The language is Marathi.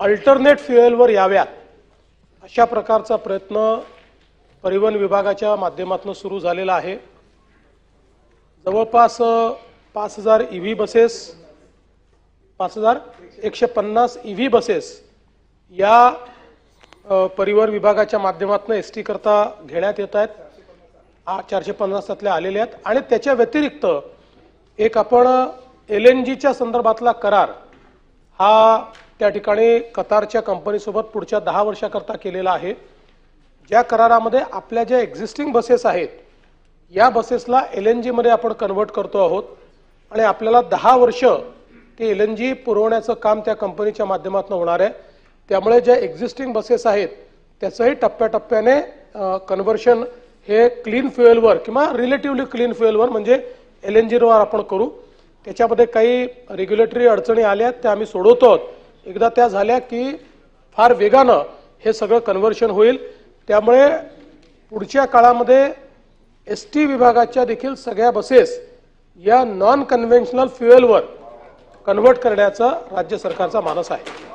अल्टरनेट फ्युएलवर याव्यात अशा प्रकारचा प्रयत्न परिवहन विभागाच्या माध्यमातून सुरू झालेला आहे। जवळपास 5000 ईव्ही बसेस 5150 ईव्ही बसेस या परिवहन विभागाच्या माध्यमातून एसटी करता घेण्यात येत आहेत। 450 त्यातले आलेले आहेत आणि त्याच्या व्यतिरिक्त एक आपण एलएनजीच्या संदर्भातला करार हा त्या ठिकाणी कतारच्या कंपनीसोबत पुढच्या 10 वर्षाकरता केलेला आहे। ज्या करारामध्ये आपल्या ज्या एक्झिस्टिंग बसेस आहेत या बसेसला एलएनजी मध्ये आपण कन्वर्ट करतो आहोत आणि आपल्याला 10 वर्ष ते एलएनजी पुरवण्याचं काम त्या कंपनीच्या माध्यमातून होणार आहे। त्यामुळे ज्या एक्झिस्टिंग बसेस आहेत त्याचंही टप्प्याटप्प्याने कन्व्हर्शन हे क्लीन फ्युएलवर किंवा रिलेटिव्हली क्लीन फ्युएलवर म्हणजे एलएनजीवर आपण करू। त्याच्यामध्ये काही रेग्युलेटरी अडचणी आल्या त्या आम्ही सोडवतो आहोत। एकदा त्या झाल्या की फार वेगानं हे सगळं कन्व्हर्शन होईल। त्यामुळे पुढच्या काळामध्ये एसटी विभागाच्या देखील सगळ्या बसेस या नॉन कन्व्हेन्शनल फ्युएलवर कन्वर्ट करण्याचा राज्य सरकारचा मानस आहे।